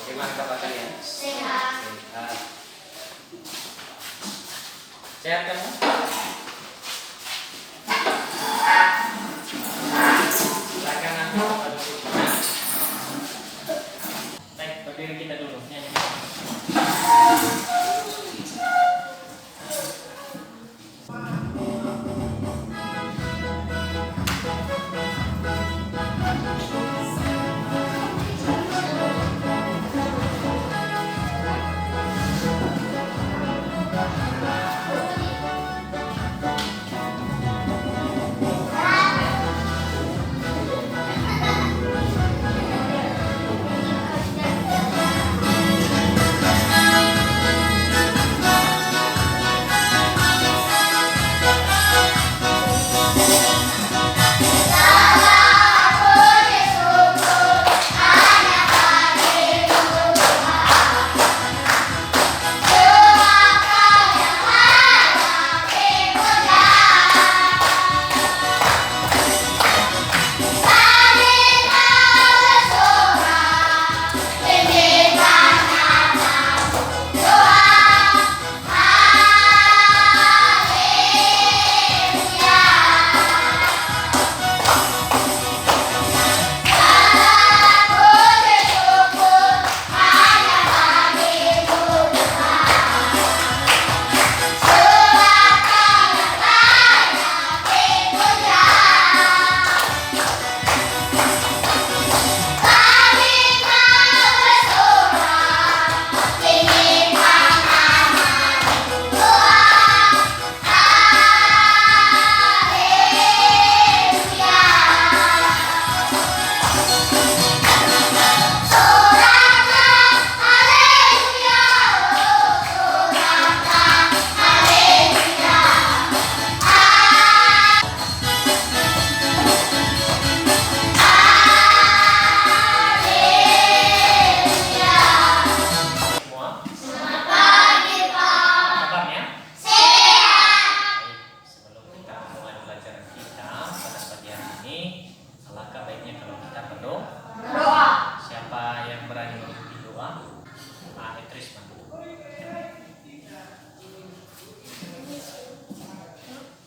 Gimana kabar kalian? Sehat. Sehat. Sehat kamu? Silakan ambil tempat duduknya. Baik, berdiri kita dulu. Nyanyi.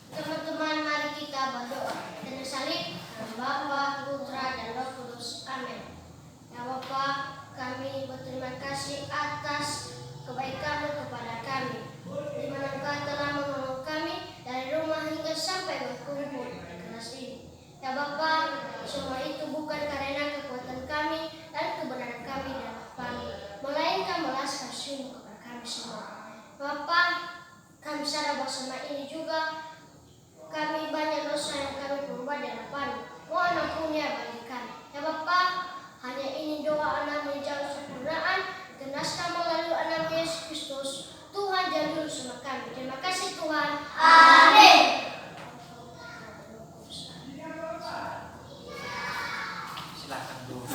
Teman-teman, mari kita berdoa. Dan salib Bapa, Putra, dan Roh Kudus. Amin. Ya Bapa, kami berterima kasih atas kebaikan-Mu kepada kami, di mana Engkau telah menolong kami dari rumah hingga sampai berkumpul di kelas ini. Ya Bapa, semua itu bukan karena kekuatan kami dan kebenaran kami dalam kami, melainkan belas kasih-Mu kepada kami semua. Bapa, kami sadar bahwa selama ini juga kami banyak dosa yang kami perbuat di hadapan-Mu. Mohon ampunnya bagi kami. Ya Bapa, hanya ini doa Anak-Mu yang jauh sempurnaan, genaskan melalui Anak-Mu Yesus Kristus. Tuhan jaga bersama kami. Terima kasih Tuhan. Amin. Silakan dulu.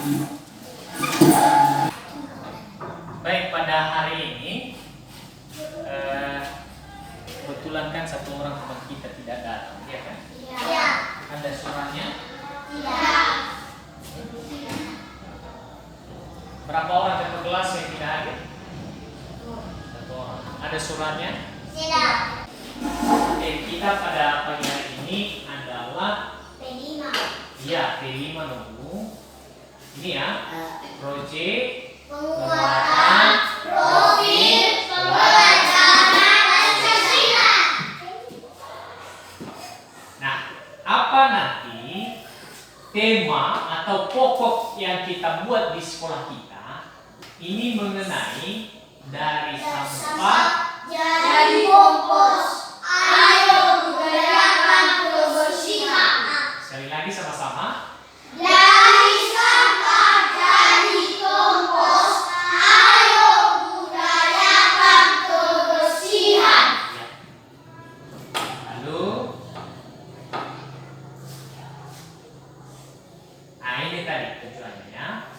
Baik, pada hari ini kebetulan kan satu orang teman kita tidak datang, ya kan? Iya. Ada suratnya? Tidak. Berapa orang satu kelas yang tidak hadir? Satu orang. Ada suratnya? Tidak. Oke, kita pada pagi hari ini adalah P5. ya P5 dulu. Ini ya, proyek Penguatan profil pembelajaran Pancasila. Nah, apa nanti tema atau pokok yang kita buat di sekolah kita ini mengenai dari sampah Jadi kompos. Ayo budayakan kebersihan. sekali lagi sama-sama. Dari sampah jadi kompos. Ayo budayakan kebersihan. Ya. Lalu, nah ini tadi tujuannya ya.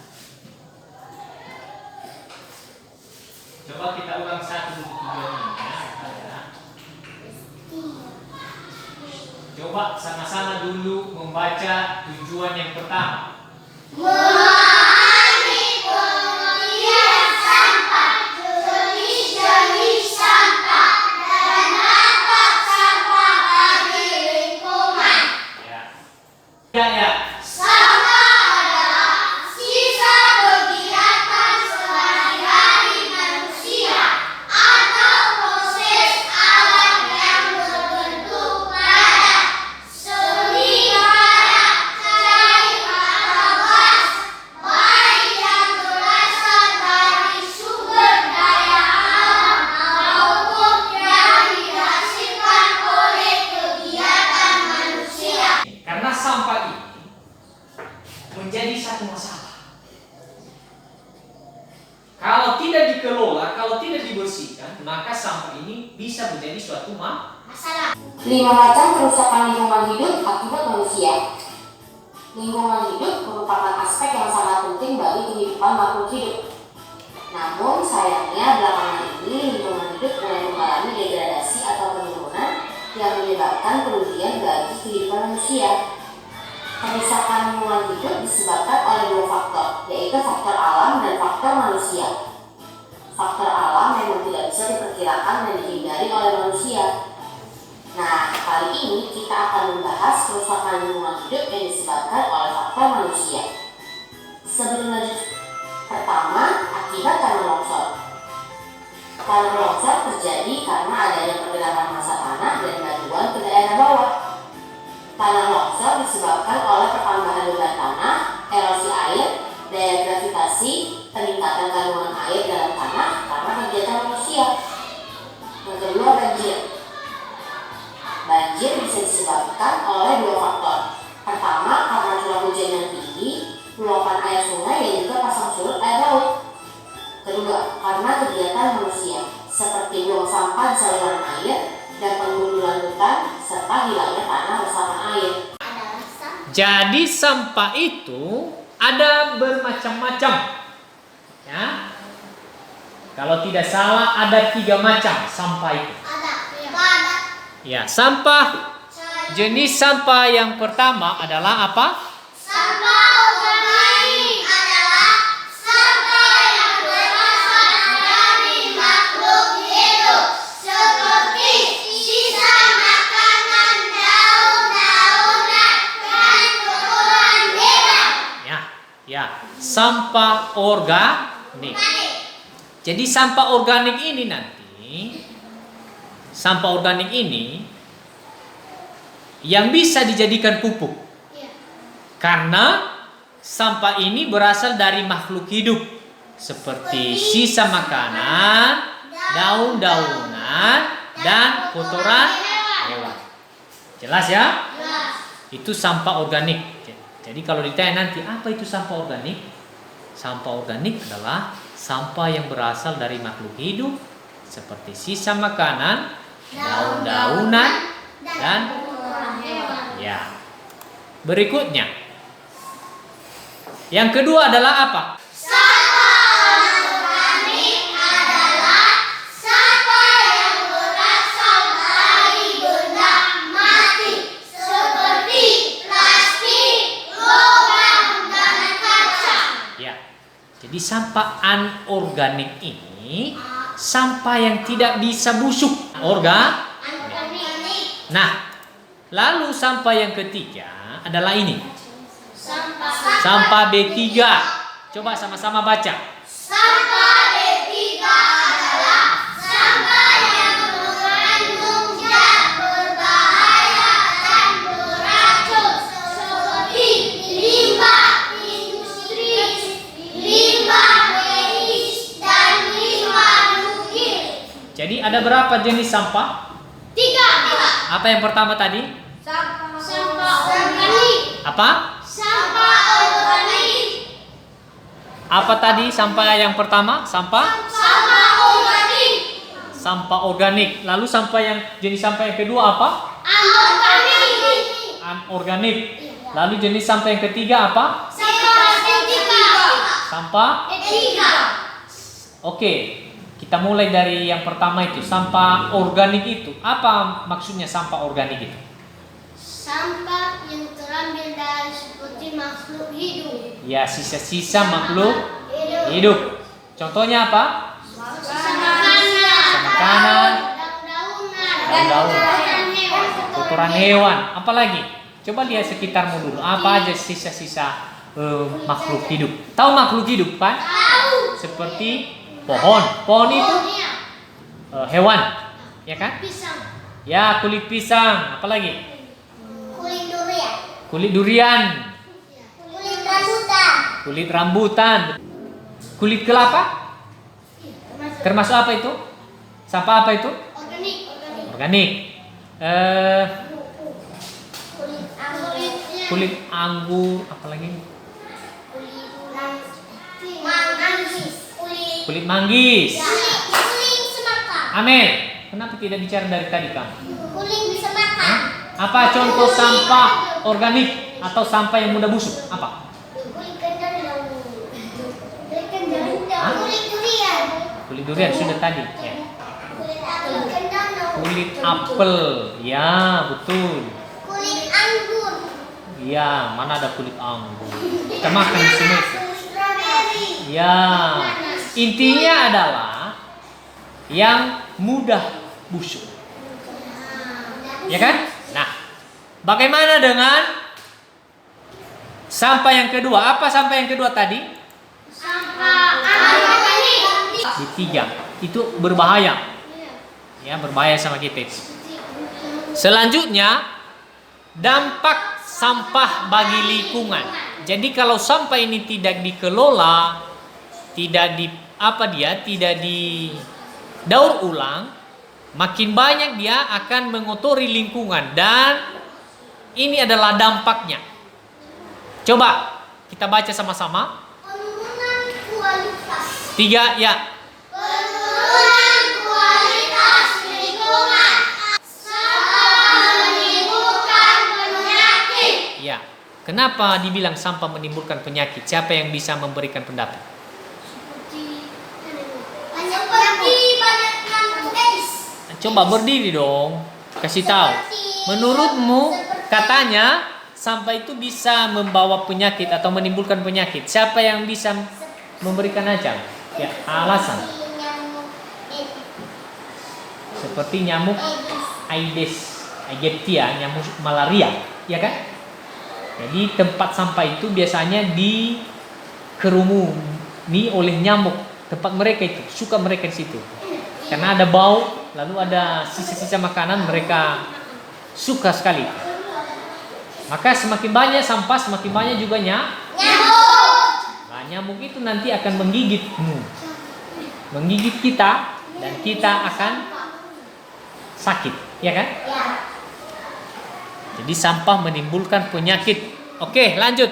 Coba kita ulang satu dulu tujuannya ya. Coba sama-sama dulu membaca tujuan yang pertama. Memahami pengertian kalau tidak dikelola, kalau tidak dibersihkan, maka sampah ini bisa menjadi suatu Masalah. 5 macam kerusakan lingkungan hidup akibat manusia. Lingkungan hidup merupakan aspek yang sangat penting bagi kehidupan makhluk hidup. Namun sayangnya belakangan ini lingkungan hidup mulai mengalami degradasi atau penurunan yang menyebabkan kerugian bagi kehidupan manusia. Kerusakan lingkungan hidup disebabkan oleh 2 faktor, yaitu faktor alam dan faktor manusia. Faktor alam memang tidak bisa diperkirakan dan dihindari oleh manusia. Nah, kali ini kita akan membahas kerusakan lingkungan hidup yang disebabkan oleh faktor manusia. Sebelum lanjut, pertama, akibat tanah longsor. Tanah longsor terjadi karena adanya pergerakan massa tanah dan batuan ke daerah bawah. Tanah longsor disebabkan oleh pertambahan beban tanah, erosi air, daya gravitasi, peningkatan kandungan air dalam tanah karena kegiatan manusia. Yang kedua, banjir. Banjir bisa disebabkan oleh 2 faktor. Pertama, karena curah hujan yang tinggi, luapan air sungai dan juga pasang surut air laut. Kedua, karena kegiatan manusia seperti buang sampah di saluran air dan penggundulan hutan serta hilangnya tanah bersama air. Jadi sampah itu ada bermacam-macam. Ya. Kalau tidak salah ada 3 macam sampah itu. Ada. Ya, sampah jenis sampah yang pertama adalah apa? Sampah organik adalah sampah yang berasal dari makhluk hidup seperti sisa makanan, daun-daunan, dan kotoran hewan. Ya, sampah organik. Jadi sampah organik ini yang bisa dijadikan pupuk. Karena sampah ini berasal dari makhluk hidup seperti sisa makanan, daun-daunan, dan kotoran hewan. Jelas ya? Itu sampah organik. Jadi kalau ditanya nanti apa itu sampah organik? Sampah organik adalah sampah yang berasal dari makhluk hidup seperti sisa makanan, daun-daunan, dan ya. Berikutnya, yang kedua adalah apa? Sampah organik adalah sampah yang berasal dari benda mati seperti plastik, logam, dan kaca. Ya. Jadi sampah anorganik ini sampah yang tidak bisa busuk. Organik. Nah, lalu sampah yang ketiga adalah ini. Sampah Sampah B3. Coba sama-sama baca. Sampah B3 adalah sampah yang mengandung zat berbahaya dan beracun seperti limbah industri, limbah medis, dan limbah nuklir. Jadi ada berapa jenis sampah? 3. Apa yang pertama tadi? Sampah organik. Apa? Sampah organik. Apa tadi sampah yang pertama? Sampah Organik. sampah organik. Lalu sampah yang jenis sampah yang kedua apa? Anorganik. Anorganik. Lalu jenis sampah yang ketiga apa? Sampah. Oke. Kita mulai dari yang pertama itu, sampah organik itu. Apa maksudnya sampah organik itu? Sampah yang terambil dari seperti makhluk hidup. Ya, sisa-sisa makhluk hidup. Contohnya apa? Makanan, daun-daunan, kotoran hewan. Apalagi? Coba lihat sekitarmu dulu. Apa aja sisa-sisa makhluk hidup? Tahu makhluk hidup kan? Tahu. Seperti pohon. Pohon itu hewan, ya kan? Pisang. Ya, kulit pisang. Apalagi? Kulit durian. Kulit durian. Kulit rambutan. Kulit rambutan. Kulit kelapa? Termasuk apa itu? Sampah apa itu? Organik. Organik. Kulit anggurnya. Kulit anggur, apalagi? Kulit manggis. Kulit Kulit manggis. Kuling semangka. Amin. Kenapa tidak bicara dari tadi kamu? Kuling semangka. Hah? Apa contoh sampah organik atau sampah yang mudah busuk? Apa? Kulit kendang. Kulit kendang. Hah? Kulit durian. Kulit durian sudah tadi. Ya. Kulit kendang. Kulit apel. Ya, betul. Kulit anggur. Ya, mana ada kulit anggur? Kita makan di semua itu. Strawberry. Ya, intinya adalah yang mudah busuk. Ya kan? Nah, bagaimana dengan sampah yang kedua? Apa sampah yang kedua tadi? Sampah organik. Di 3. Itu berbahaya. Ya, berbahaya sama kita. Selanjutnya, dampak sampah bagi lingkungan. Jadi kalau sampah ini tidak dikelola, tidak didaur ulang, makin banyak dia akan mengotori lingkungan dan ini adalah dampaknya. Coba kita baca sama-sama. Penurunan kualitas. 3 ya. Penurunan kualitas lingkungan. Sampah menimbulkan penyakit. Ya. Kenapa dibilang sampah menimbulkan penyakit? Siapa yang bisa memberikan pendapat? Banyak nyamuk Aedes. Coba berdiri dong. Kasih tahu. Menurutmu katanya sampah itu bisa membawa penyakit atau menimbulkan penyakit. Siapa yang bisa memberikan aja? Ya, alasan. Nyamuk Seperti nyamuk Aedes aegypti, nyamuk malaria, ya kan? Jadi tempat sampah itu biasanya dikerumuni oleh nyamuk. Tempat mereka itu suka mereka di situ. Karena ada bau, lalu ada sisa-sisa makanan, mereka suka sekali. Maka semakin banyak sampah, semakin banyak juga nyamuk. Nah, nyamuk itu nanti akan menggigitmu, menggigit kita, dan kita akan sakit, ya kan? Ya. Jadi sampah menimbulkan penyakit. Oke, lanjut.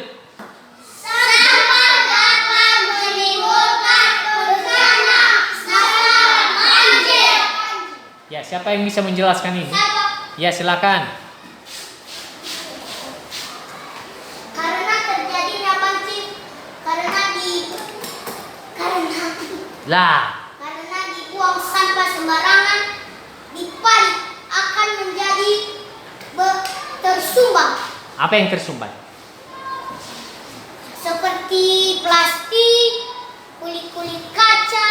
Sampah dapat menimbulkan bencana. Sampah banjir. Ya, siapa yang bisa menjelaskan ini? Ya, silakan. Karena terjadinya banjir, karena dibuang sampah sembarangan, diparit akan menjadi tersumbat. Apa yang tersumbat? Seperti plastik, kulit-kulit kaca,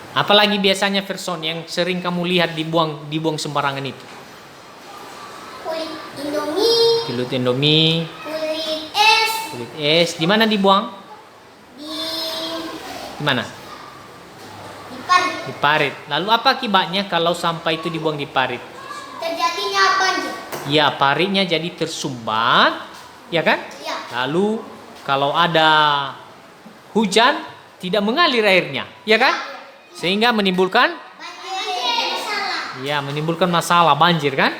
Apalagi biasanya Verson yang sering kamu lihat dibuang sembarangan itu? kulit Indomie, Kulit Indomie, kulit es, kulit es. Di mana dibuang? di Di mana? diparit. Di parit. Lalu apa akibatnya kalau sampah itu dibuang di parit? Terjadinya banjir. Ya, paritnya jadi tersumbat, ya kan? Ya. Lalu kalau ada hujan tidak mengalir airnya, ya kan? Sehingga menimbulkan Masalah. ya menimbulkan masalah banjir kan?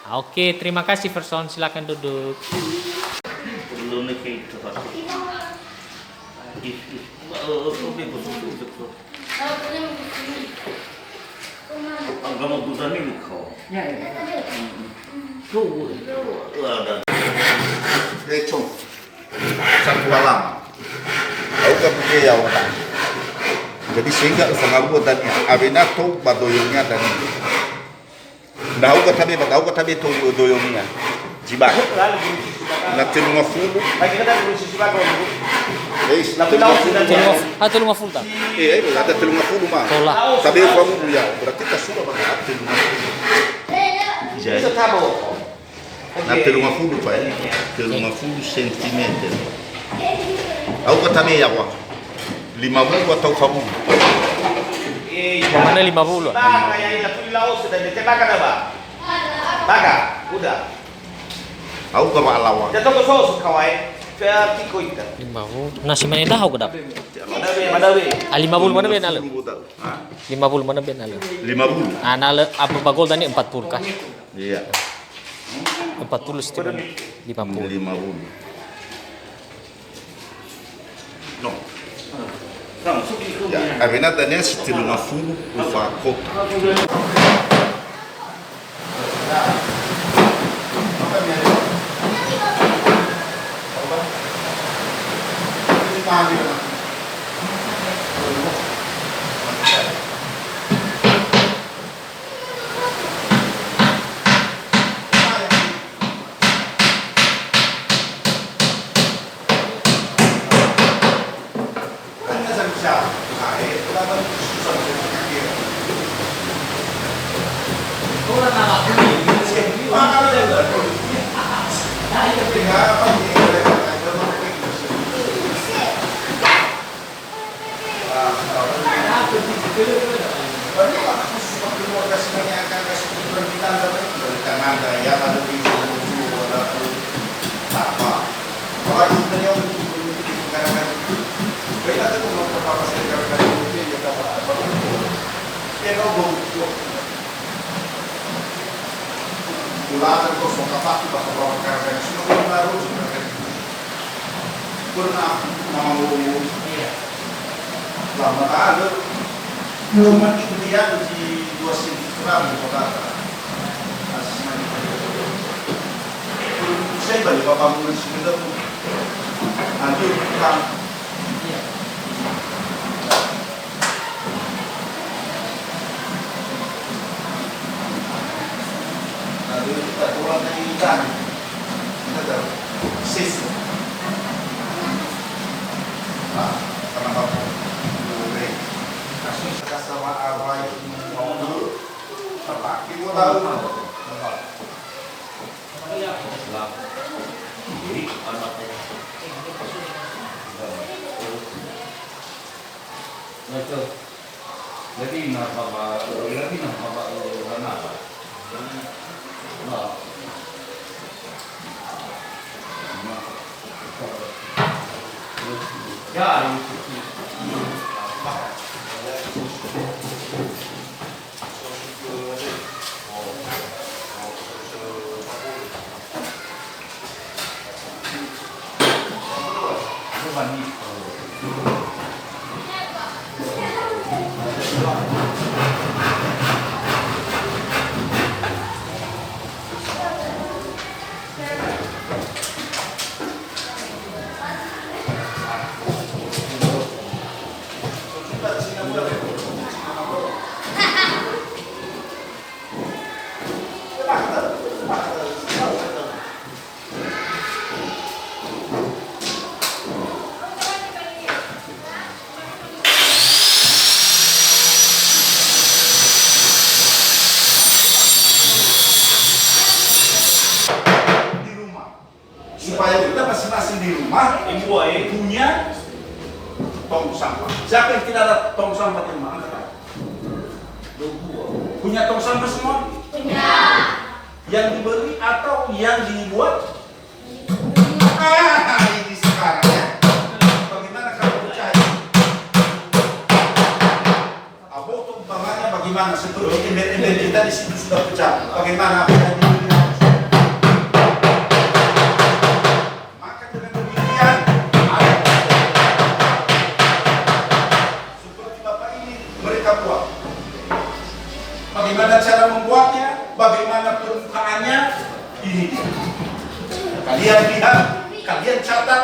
Oke, terima kasih Verson, silakan duduk. Lecong satu alam au ka punya ya wata jadi sehingga sangabu dan abina to badoyongnya dan au ka tabe to doyongnya jiba na tinu fulu Tulungan full tak? ada tinu fulu mah Tola. tabe kamu ya berarti ka sudah pada tinu na tinu fulu pa tinu fulu sentimeter au ka tabe ya wa 50 atau kamu Mana 50? au ka alawa 50. Nasi mana dah aku dapat? 50 mana ben ala? 50 mana ben ala? 50 Ana apa bagol tadi 40 kah? iya 40 setengah 50. 50 no A Renata nesse tira uma fundo, o faco. Cuma kemudian di 2 cm saya balik bapak mulai sebentar nanti kurang nanti kita turun dari ikan kita tahu sis karena bapak boleh kasih sama arwah mau dulu terpakai mau tahu Jadi nama supaya kita masing-masing di rumah punya tong sampah. Siapa yang tidak ada tong sampah di rumah? Punya tong sampah semua? Punya. Yang dibeli atau yang dibuat? Ini sekarang ya. Bagaimana kalau percaya? Aboto umpamanya bagaimana? Sebelum ember-ember kita di situ sudah pecah. Bagaimana? Apa yang dibeli? Bagaimana cara membuatnya, bagaimana permukaannya, ini dia. Kalian lihat, kalian catat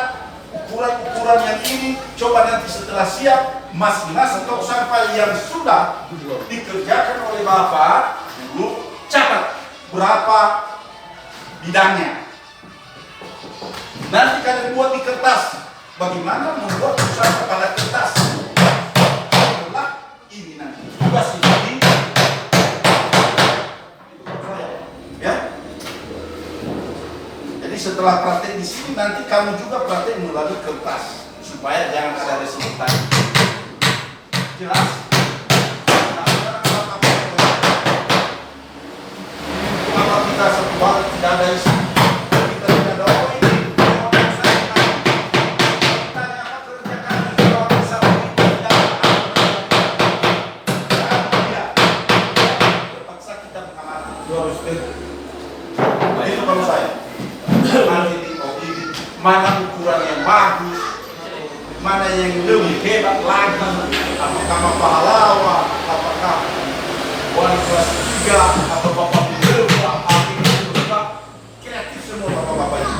ukuran-ukuran yang ini, coba nanti setelah siap, masing-masing tong sampah yang sudah dikerjakan oleh Bapak, dulu catat berapa bidangnya. Nanti kalian buat di kertas, bagaimana membuat tong sampah pada kertas. Setelah ini nanti, tugas ini. Setelah praktek di sini nanti kamu juga praktek melalui kertas supaya jangan ada resimpan. Jelas? Kenapa kita satu banget tidak ada isi? Kita tidak ada oh ini. Tanya apa kerja kami kalau bisa terpaksa kita mengamati. Nah itu kalau saya. Mana ukuran yang bagus, mana yang yang lebih hebat lagi, apakah pahlawan, apakah wali kelas 3 atau bapak guru, kreatif semua bapak-bapak ini.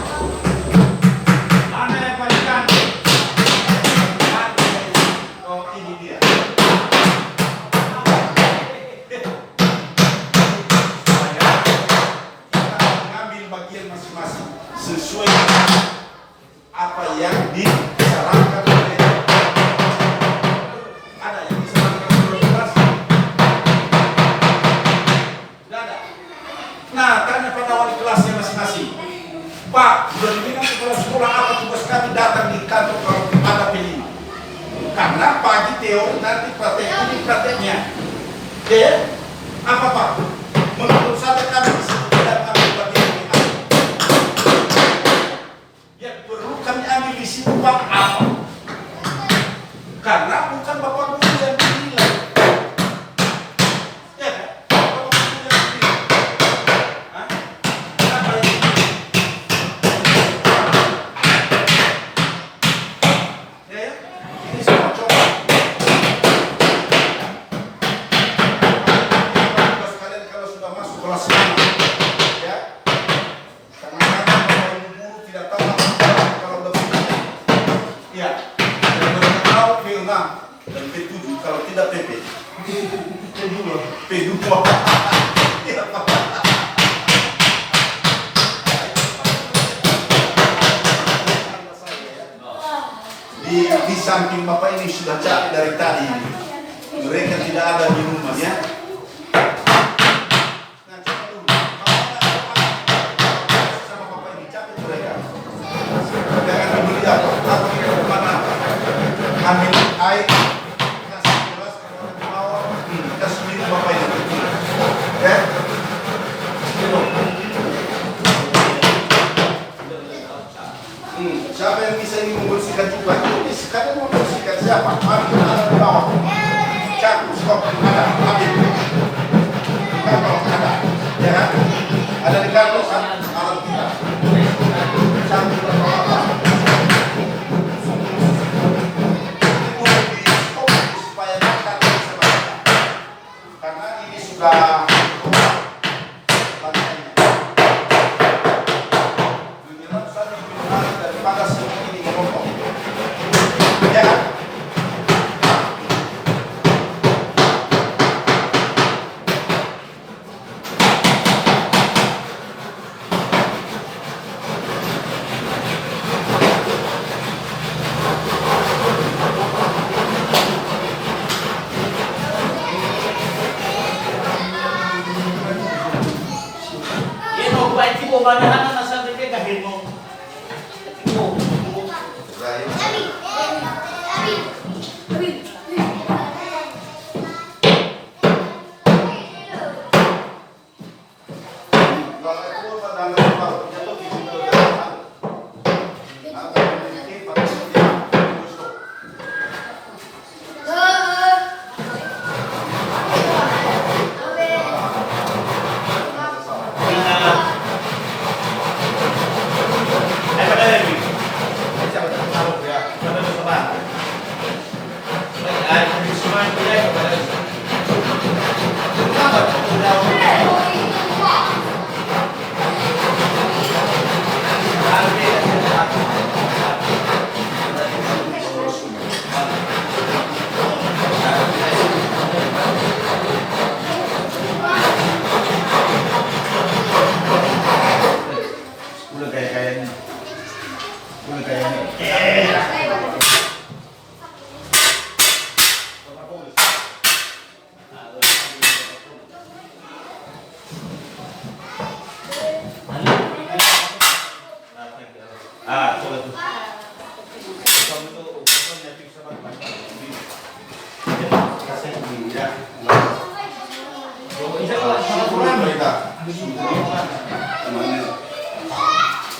Mana yang paling cantik? Oh, ini dia. Kita mengambil bagian masing-masing sesuai apa yang disarankan oleh ada yang disarankan oleh kelas. Tidak ada. Nah, tanya pada wali kelasnya masing-masing. Pak, sudah dibilang kepala sekolah apa tugas kami datang di kantor kalau ada P5. Karena pagi teori nanti praktek ini prakteknya. Ya, apa Pak? Menurut saya kami di situ tidak ambil bagian P5. Yang perlu kami ambil di situ Pak apa? Karena bukan Bapak Guru yang dinilai. Ya kan? Bapak Guru yang dinilai. Hah? Kenapa ini? Ya, ya? Ini semua coba. Tugas kalian kalau sudah masuk kelas 5, ya. Kadang-kadang Bapak Guru tidak tahu apa kalau lebih. Ya. Dan mereka tahu P6 dan P7 kalau tidak PP. P2. Ya, Pak. Di samping Bapak ini sudah capek dari tadi. Mereka tidak ada di rumah ya. Nah, coba dulu. Sama Bapak ini capek mereka. Jangan dibeli apa? Apa kita kemana? Ambil air, kasih gelas, kalau ada bawah, kasih minum Bapak ini. Ya? Siapa yang bisa ini membersihkan juga? Ini sekarang mau bersihkan siapa? Ambil ada di bawah. Cakup, stop, ada, ambil. Kantor ada, ya kan? Ada di kantor alat kita. Cakup apa? Supaya makan bisa baca. Karena ini sudah daripada semua ini merokok. Ya kan?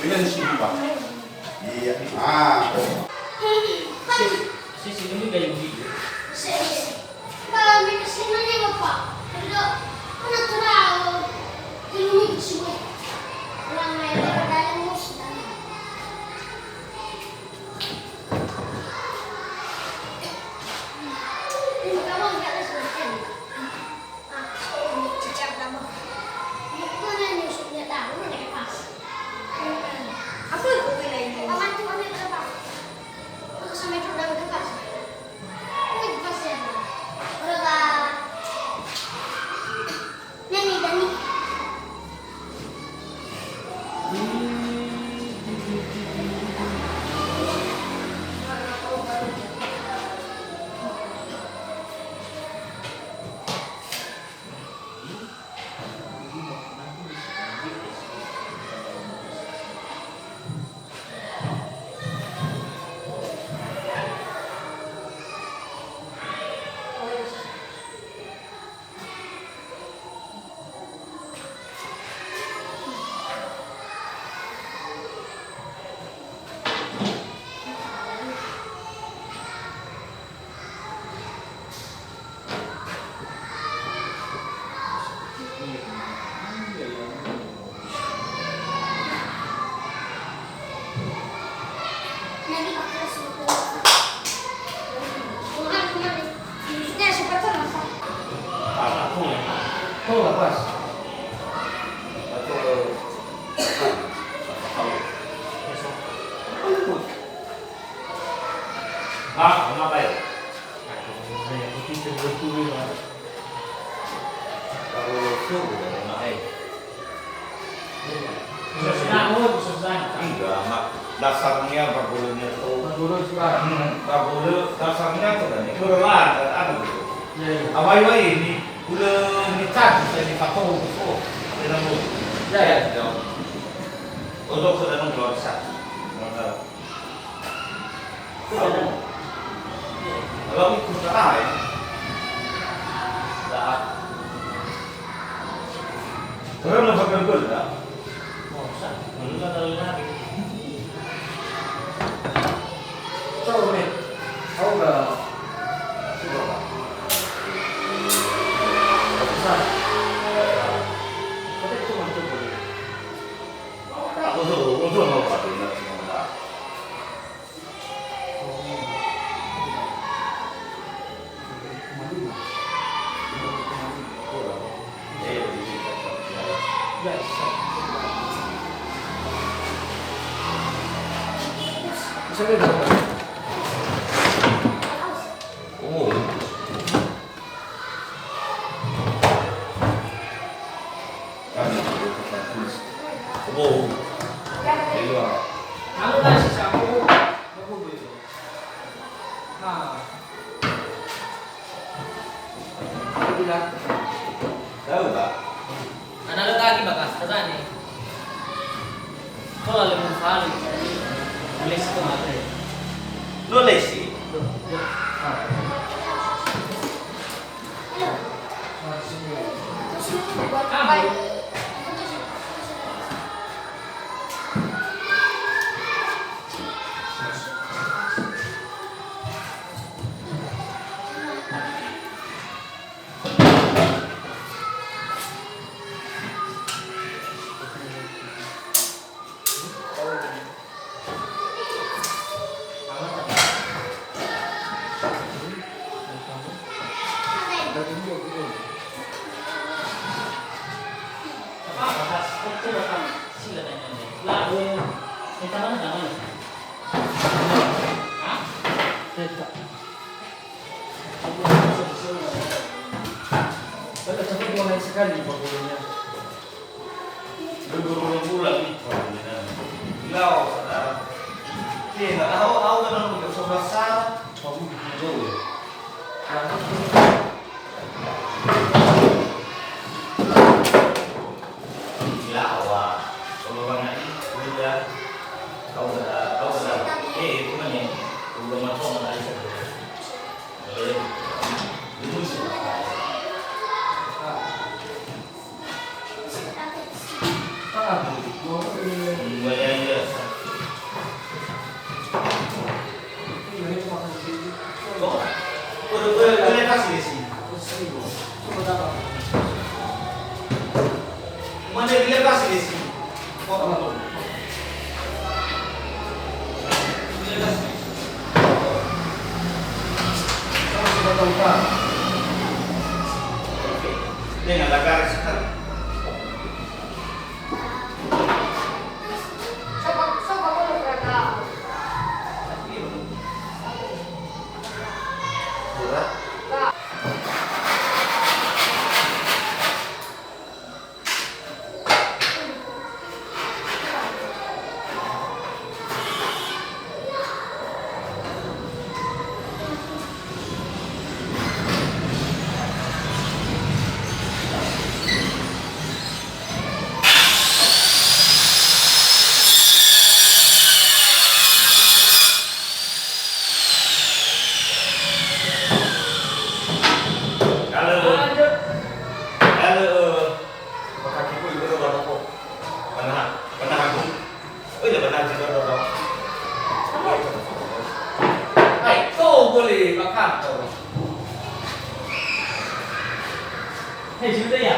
Ini di sini Pak. Iya. Sisi ini kayak begitu. Kami kesini nih Bapak. Ada natural. Ini semua. Orang lain dalam musnah. Dasarnya bagulnya tuh. Bagul dasarnya tuh kan itu ada gitu. Awal ini udah nicat saya di patung itu. Ada mau. Ya. Untuk sedang keluar satu. Kalau itu salah ya. Saat. Kalau mau pakai gol tak? Oh, sah. Belum ada lagi. Tahu nih, tahu nggak? Coba pak. Besar. Tapi cuma coba. Untuk mau pakai nggak semua. Bisa beda. Tahu tak? Anak lagi bakas tadi. Kalau lebih sekali, les itu ada. Lo lesi. Sekali bagulnya. Berbulan-bulan itu. Lau, saudara. Iya, tahu kan udah sobat sah. Kamu gitu. Gila awak. Kalau banyak ini udah kau dah. Itu kan yang udah masuk mana aja. Itu sih. Udah kasih di sini. Mana dia kasih di sini? Oh, dia kasih. Dia nggak ada garis kan? Hei, sudah ya?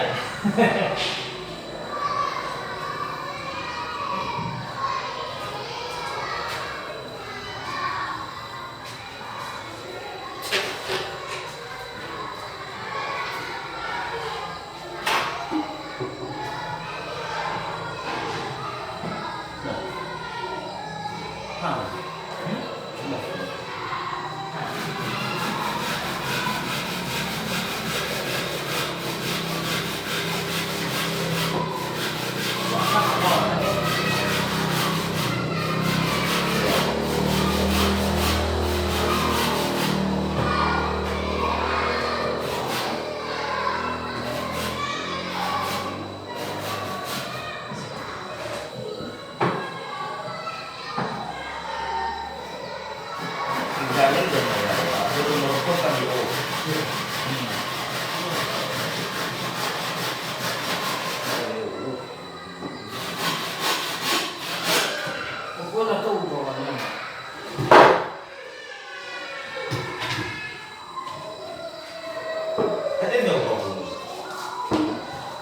Ini apa?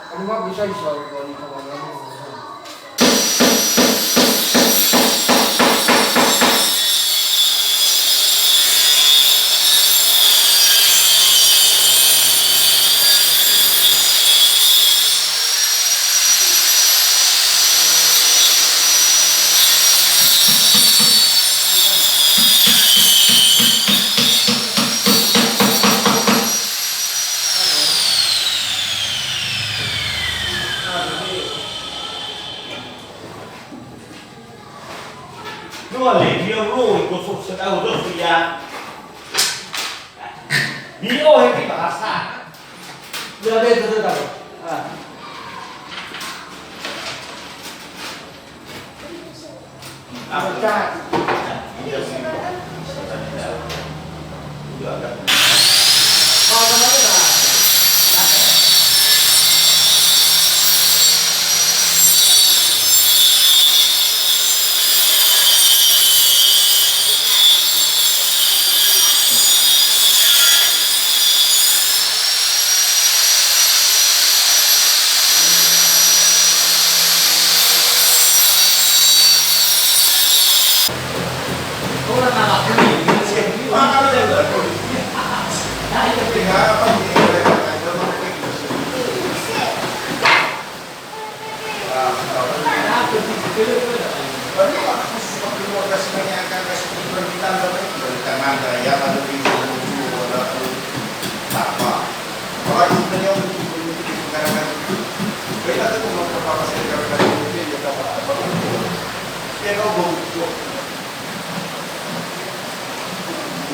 Kamu nggak bisa kalau kamu Dua lagi yang lu ikut sukses aku terus ya. Bio yang kita rasa. udah betul tahu. Apa? Cat. Iya sih. Udah ada. Mau kemana dah? Orang nggak beli.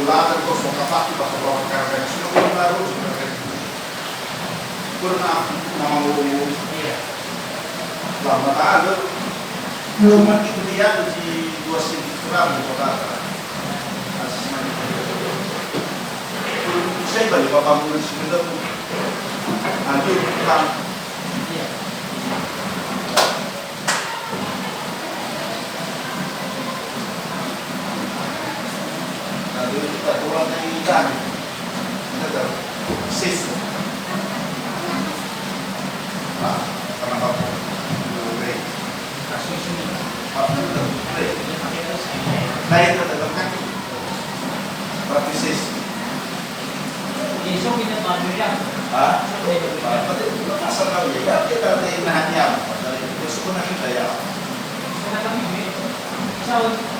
Ulatan ko so kapati ba ko karga sino ko na ro kurna namangu lama ada cuma itu dia di 2 gram kota asman saya balik bapak mulai sebentar nanti kan kita keluar dari ikan kita sis karena apa boleh kasih sini apa boleh lain tetap kan berarti sis Besok kita bangun ya. berarti asal kau ya kita dari nahannya dari besok kita ya Karena kami sahur.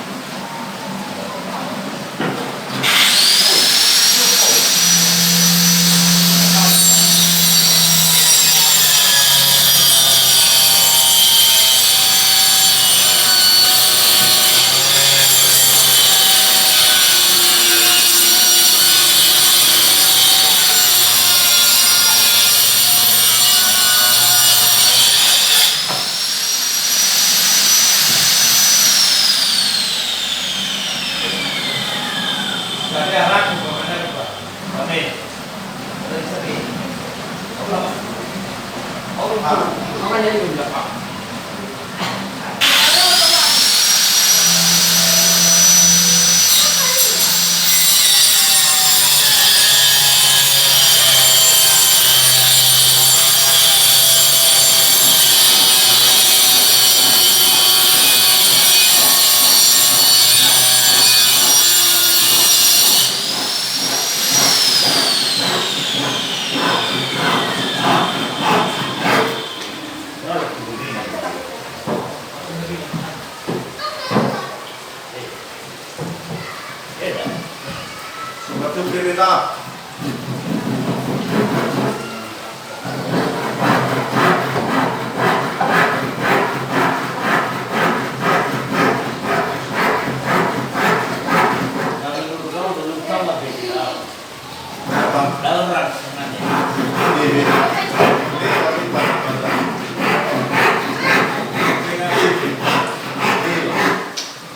Ada ragu bagaimana Pak? Amin. Dari sini. Allah. Makanya itu udah Pak. Sudah tu berita.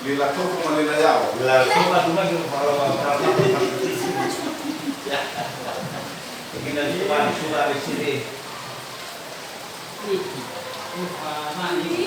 Lila tu como lila yao. La toma tu lagi kalau kita cuma sudah di sini. Ini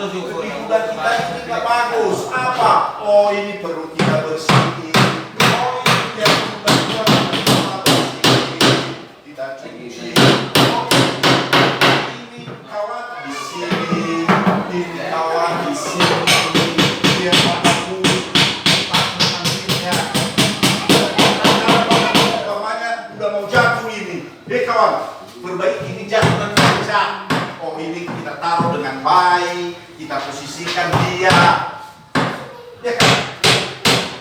Kehidupan kita ini nggak bagus. Apa? Oh, ini perlu kita bersihin. Oh, ini yang kita buat kita bersih. Kita cuci. Oh, ini kawan di sini. Ini kawan di sini. Biar aku nantinya. Umpamanya udah mau jatuh ini. Kawan, perbaiki ini jatuh kaca. Oh, ini kita taruh dengan baik. Kita posisikan dia, ya kan?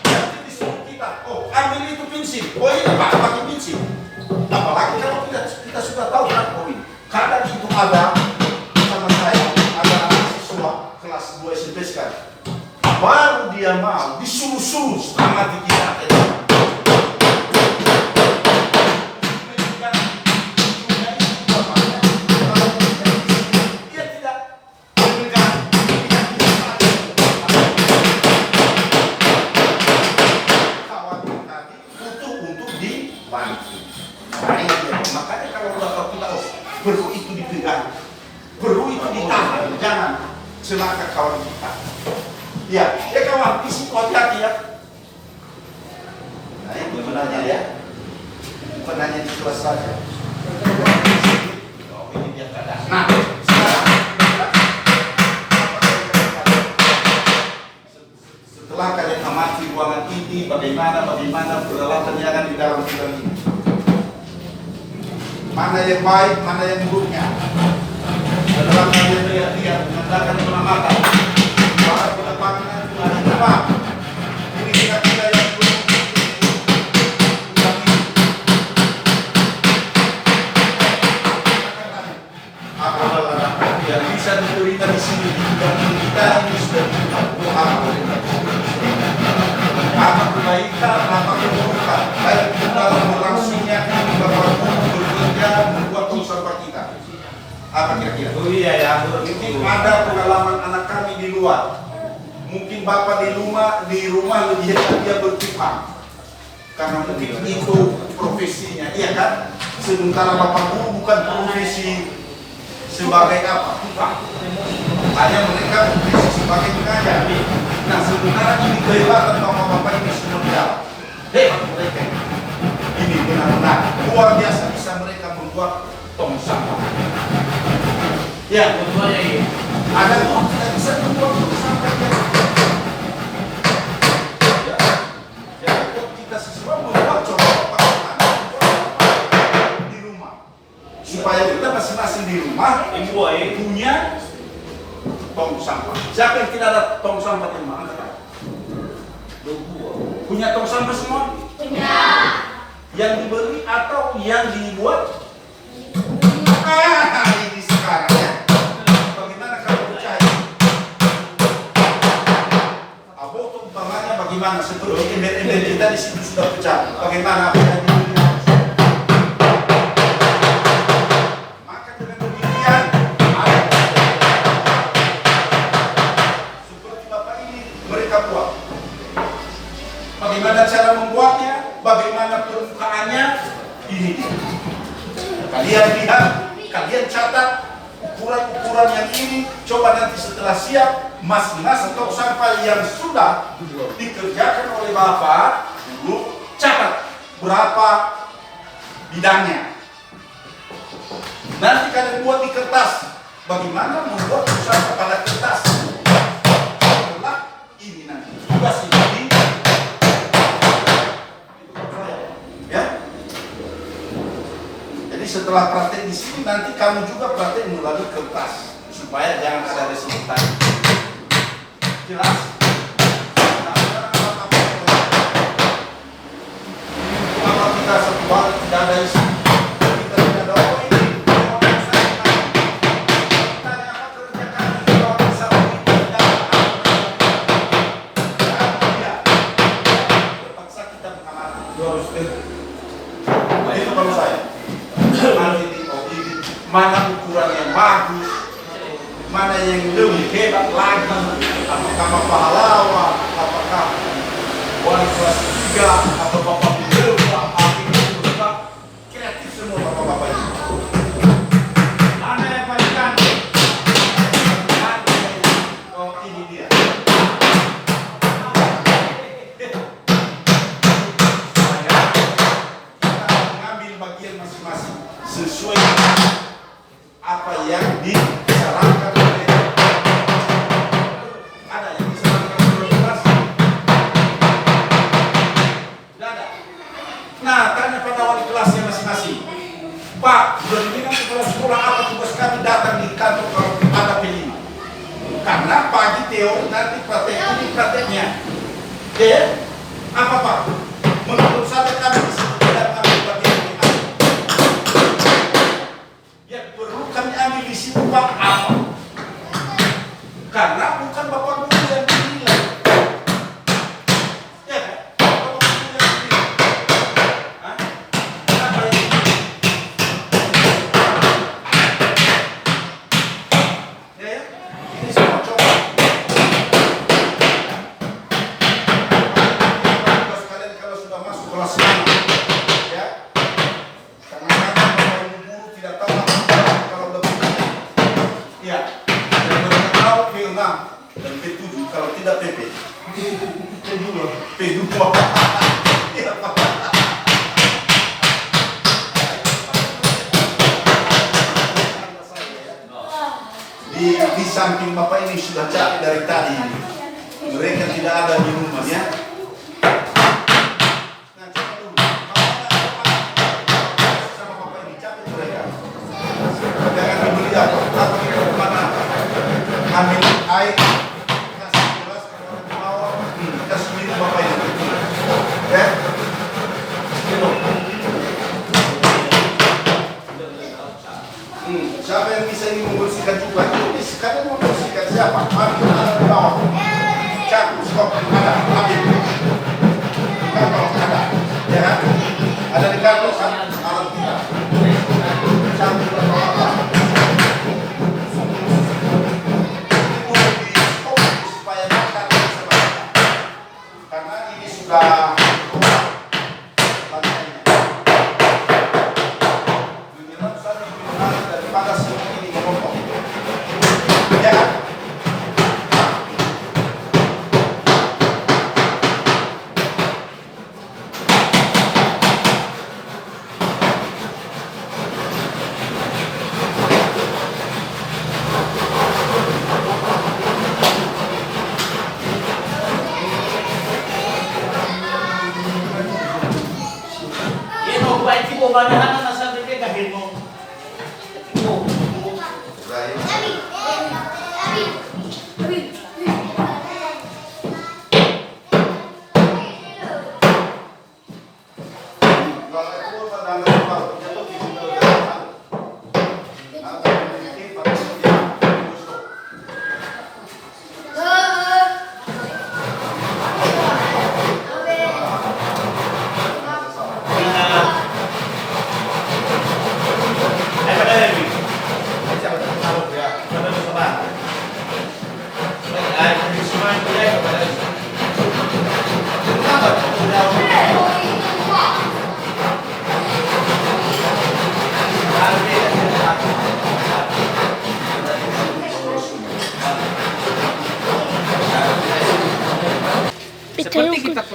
Nanti disuruh kita, oh ambil itu pensil, oh ini pak pakai pensil. Apalagi kalau kita sudah tahu kan, oh ini kadang itu ada sama saya ada siswa kelas 2 SMP sekarang, baru dia mau disuruh-suruh setengah mati kita. Makanya kalau bapak kita perlu itu dipegang, perlu itu ditahan, jangan celaka kawan kita. Ya, kawan, di situ hati-hati ya. Nah itu benarnya ya, benarnya di kelas saja. Oh ini dia kadang. Nah sekarang setelah kalian amati ruangan ini, bagaimana peralatan yang ada di dalam gudang ini. Mana yang baik, mana yang buruknya. Setelah kalian lihat-lihat, mengandalkan pengamatan, para penampilan apa? Ini kira-kira yang buruk. Apabila yang bisa diberikan di sini dan kita ini sudah apa kebaikan, apa keburukan, baik dalam berlangsungnya membuat usaha kita. Apa kira-kira? Oh iya ya. Mungkin ada pengalaman anak kami di luar. Mungkin bapak di rumah lebih hebat dia bertukang. Karena mungkin itu profesinya, iya kan? Sementara bapak guru bukan profesi sebagai apa? Tukang. Hanya mereka profesi sebagai pengajar. Nah sementara ini kehebatan bapak-bapak ini semua jalan. Hebat mereka. Ini benar-benar luar biasa bisa mereka membuat tong sampah. Ya, contohnya ini. Ada tuh tidak bisa membuat tong sampah. Ya, kita semua membuat coba bagaimana. supaya kita masing-masing di rumah punya tong sampah. Siapa yang tidak ada tong sampah di rumah? Punya tong sampah semua? Punya. Yang dibeli atau yang dibuat? Ini sekarang ya. Bagaimana kalau percaya? Abang umpamanya bagaimana seperti ember-ember kita di situ sudah pecah. Bagaimana apa yang dibeli? Maka dengan demikian ada seperti Bapak ini mereka buat. Bagaimana cara membuatnya? Bagaimana permukaannya? Ini dia. Kalian lihat, kalian catat ukuran-ukuran yang ini. Coba nanti setelah siap, masing-masing tong sampah yang sudah dikerjakan oleh Bapak dulu catat berapa bidangnya. Nanti kalian buat di kertas. Bagaimana membuat tong sampah pada kertas? Setelah ini nanti tugas ini. Ya. Jadi setelah praktek di sini nanti kamu juga praktek melalui kertas supaya jangan ada resultan. Jelas? Nah, sekarang apa kita satu hal tidak ada isi, kita tidak ada oh ini, orang saya tanya apa kerja kami kalau bisa begitu tidak ada terpaksa kita mengamati. Harus itu kalau saya nanti di mana ukuran yang bagus, mana yang lebih hebat lagi, apakah pahlawan, apakah wali kelas 3 atau bapak berdua, apa kreatif semua bapak-bapak ini. Mana yang paling cantik? Oh ini dia. Bagian masing-masing sesuai apa yang disarankan oleh ada yang disarankan oleh kelas tidak ada. Nah tanya pada wali kelasnya masing-masing, Pak bulan ini nanti kalau sekolah apa tugas kami datang di kantor kalau ada P5 karena pagi teori nanti praktek ini prakteknya apa Pak menurut saya kami bisa tidak ambil bagian yang perlu kami ambil di situ Pak apa? Karena bukan Bapak Guru yang dinilai. Ya kan? Bapak Guru yang dinilai. Hah? Apa yang dinilai? Ya? Ini semua coba. Kalian kalau sudah masuk kelas 5 ya. Kadang-kadang Bapak Guru tidak tahu kalau lebih ya. Dan mereka tahu P6 dan P7 kalau tidak PP. P2. Ya, Pak. Di samping Bapak ini sudah capek dari tadi. Mereka tidak ada di rumah ya. Nah, coba dulu. Kalau sama Bapak ini capek mereka. Jangan dibeli apa kita kemana ambil air kasih gelas kalau orang mau kita sendiri Bapak ini ya siapa yang bisa ini membersihkan juga ini sekalian membersihkan siapa ambil ada di bawah cakup skop ada ambil kantor ada ya ada di kantor alat kita cakup apa supaya makan karena ini sudah daripada ini merokok ya Ini mau baik sih, mau bagaimana nasa mereka gahir mau.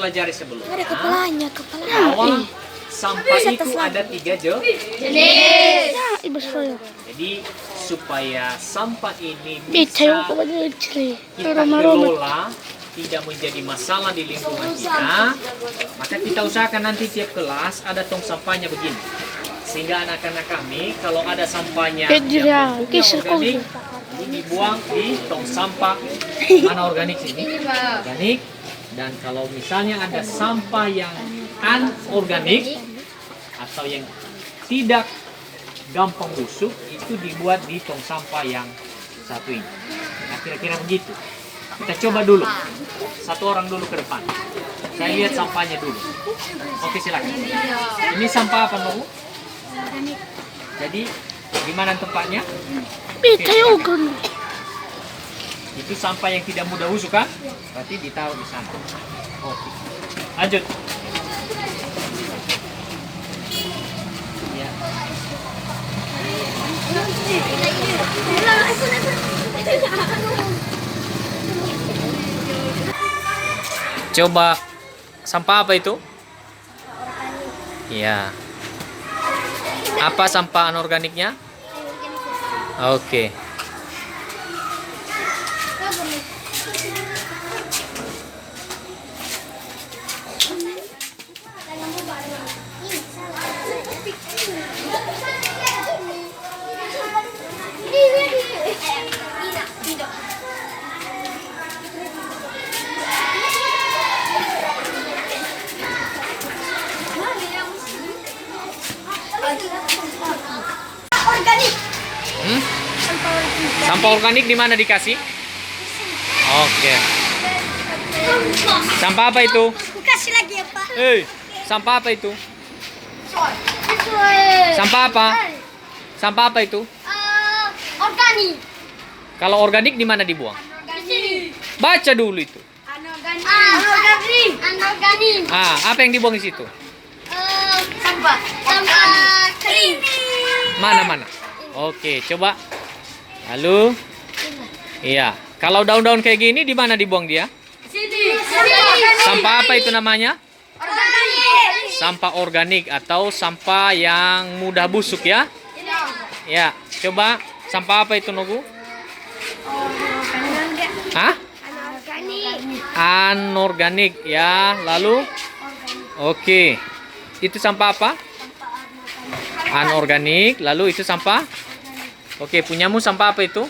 pelajari sebelumnya Ada kepalanya. bahwa sampah itu ada 3 jenis. Ya, ibu saya. Jadi supaya sampah ini Tayo bisa ko ba dyan, Chile? kita kelola, tidak menjadi masalah di lingkungan kita, maka kita usahakan nanti tiap kelas ada tong sampahnya begini. Sehingga anak-anak kami kalau ada sampahnya yang bentuknya organik, ini dibuang di tong sampah mana organik ini, organik. Dan kalau misalnya ada sampah yang anorganik atau yang tidak gampang busuk, itu dibuat di tong sampah yang satu ini. Nah, kira-kira begitu. Kita coba dulu. Satu orang dulu ke depan. Saya lihat sampahnya dulu. Oke, silakan. Ini sampah apa, Bu? Jadi, di mana tempatnya? Oke, Tayo silakan. ko. Itu sampah yang tidak mudah busuk kan? Berarti ditaruh di sana. Oke. Lanjut. Ya. Coba sampah apa itu? Iya. Apa sampah anorganiknya? Oke. Sampah organik di mana dikasih? Oke. Sampah apa itu? Kasih lagi ya, Pak. Sampah apa itu? Sampah apa? Sampah apa itu? Organik. Kalau organik di mana dibuang? Di sini. Baca dulu itu. Anorganik. Anorganik. Apa yang dibuang di situ? Sampah. Sampah kering. Mana? Oke, coba. Lalu, iya. Kalau daun-daun kayak gini di mana dibuang dia? Sini. Sampah apa itu namanya? Organik. Sampah organik atau sampah yang mudah busuk ya? Ya, coba sampah apa itu, Nogu? Hah? Anorganik ya. Lalu, oke. Itu sampah apa? Anorganik. Lalu itu sampah? Oke, punyamu sampah apa itu?